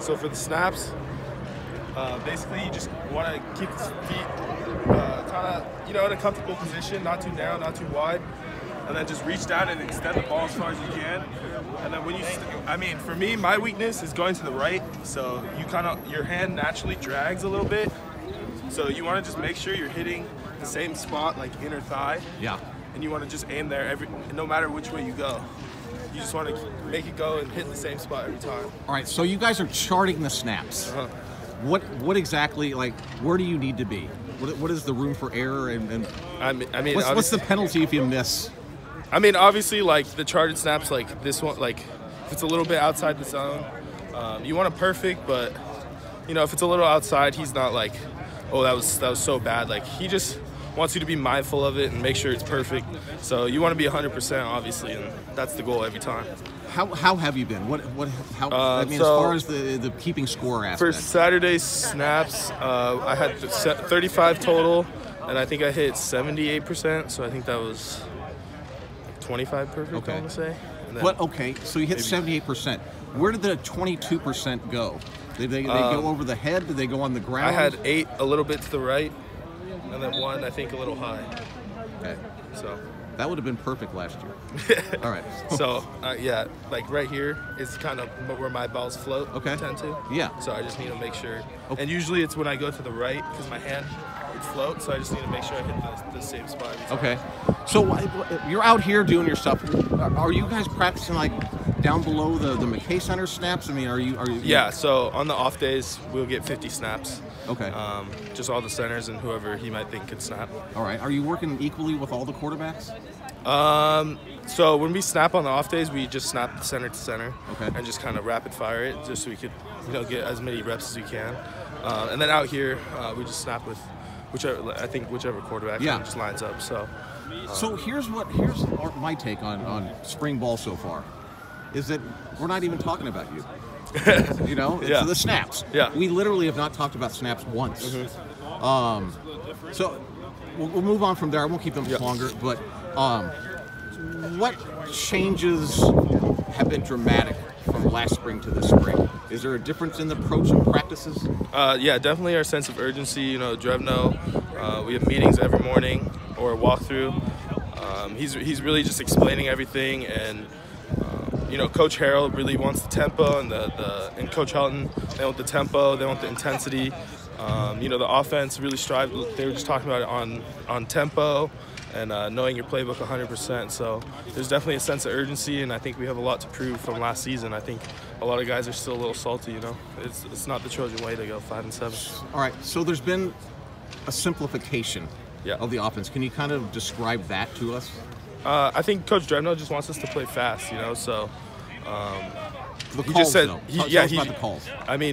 So for the snaps, basically you just want to keep the feet kind of, in a comfortable position, not too narrow, not too wide, and then just reach down and extend the ball as far as you can. And then when you, for me, my weakness is going to the right, so your hand naturally drags a little bit. So you want to just make sure you're hitting the same spot, like inner thigh. Yeah. And you want to just aim there no matter which way you go. You just want to make it go and hit the same spot every time. All right, so you guys are charting the snaps. Uh-huh. What exactly, where do you need to be? What is the room for error? And what's the penalty if you miss? Obviously, the charted snaps, like this one, if it's a little bit outside the zone, you want a perfect, but, if it's a little outside, he's not like, oh, that was so bad. He just wants you to be mindful of it and make sure it's perfect. So you want to be 100%, obviously, and that's the goal every time. How have you been? As far as the keeping score aspect. For Saturday's snaps, I had 35 total, and I think I hit 78%. So I think that was 25 perfect. Okay. I want to say. Okay, so you hit 78%. Where did the 22% go? Did they go over the head? Did they go on the ground? I had 8 a little bit to the right, and then 1 I think a little high. Okay. So that would have been perfect last year. All right. So yeah, right here is kind of where my balls float. Okay. Tend to. Yeah. So I just need to make sure. Okay. And usually it's when I go to the right because my hand would float. So I just need to make sure I hit the same spot every time. Okay. So you're out here doing your stuff. Are you guys practicing down below the McKay Center snaps? Are you? Yeah. So on the off days we'll get 50 snaps. Okay. Just all the centers and whoever he might think could snap. All right. Are you working equally with all the quarterbacks? So when we snap on the off days, we just snap center to center. Okay. And just kind of rapid fire it, just so we could, get as many reps as we can. And then out here, we just snap with whichever quarterback just lines up. So. So here's my take on spring ball so far, is that we're not even talking about you. Yeah. The snaps. Yeah. We literally have not talked about snaps once. Mm-hmm. So we'll move on from there. I won't keep them longer. But what changes have been dramatic from last spring to this spring? Is there a difference in the approach and practices? Yeah, definitely our sense of urgency. Drevno, we have meetings every morning or a walkthrough. He's really just explaining everything, and Coach Harrell really wants the tempo, and Coach Helton, they want the tempo, they want the intensity. The offense really strive. They were just talking about it on tempo and knowing your playbook 100%. So there's definitely a sense of urgency, and I think we have a lot to prove from last season. I think a lot of guys are still a little salty. It's not the Trojan way to go 5-7. All right. So there's been a simplification of the offense. Can you kind of describe that to us? I think Coach Drevno just wants us to play fast. So. The he calls, just said, though. Tell us about the calls.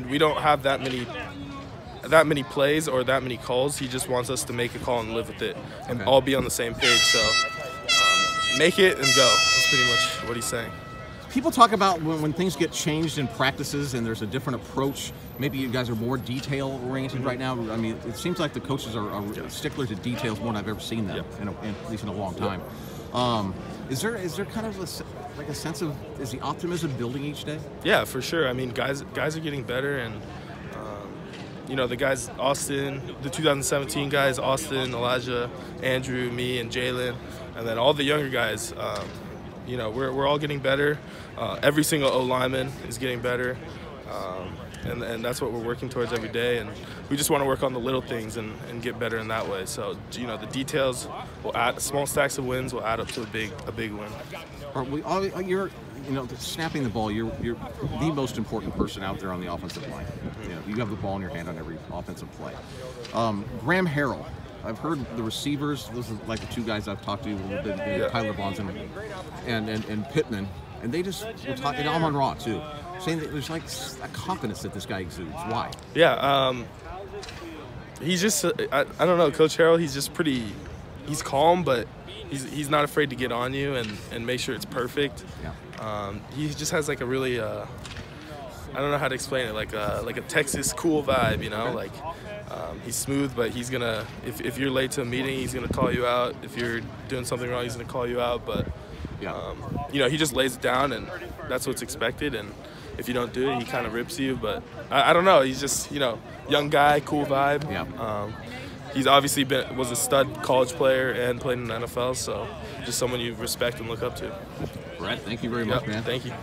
We don't have that many plays or that many calls. He just wants us to make a call and live with it and all be on the same page. So make it and go. That's pretty much what he's saying. People talk about when things get changed in practices and there's a different approach. Maybe you guys are more detail-oriented right now. It seems like the coaches are sticklers to details more than I've ever seen them, at least in a long time. Is there kind of a sense of, is the optimism building each day? Yeah, for sure. Guys are getting better, and the guys, Austin, the 2017 guys, Austin, Elijah, Andrew, me, and Jalen, and then all the younger guys. We're all getting better. Every single O-lineman is getting better, and that's what we're working towards every day. And we just want to work on the little things and get better in that way. So the details will add, small stacks of wins will add up to a big win. You're snapping the ball. You're the most important person out there on the offensive line. You have the ball in your hand on every offensive play. Graham Harrell. I've heard the receivers. Those are like the two guys I've talked to a little bit, Tyler Bonds and Pittman, and they just were talking. And Amon Ra too, saying that there's a confidence that this guy exudes. Why? Yeah, he's just I don't know, Coach Harrell. He's just he's calm, but he's not afraid to get on you and make sure it's perfect. Yeah. He just has a really I don't know how to explain it, like a Texas cool vibe, Okay. He's smooth, but he's gonna, if you're late to a meeting, he's gonna call you out. If you're doing something wrong, he's gonna call you out. But he just lays it down, and that's what's expected. And if you don't do it, he kind of rips you. But I don't know. He's just, you know, young guy, cool vibe. Yeah. He's obviously was a stud college player and played in the NFL, so just someone you respect and look up to. Brett, thank you very much, man. Thank you.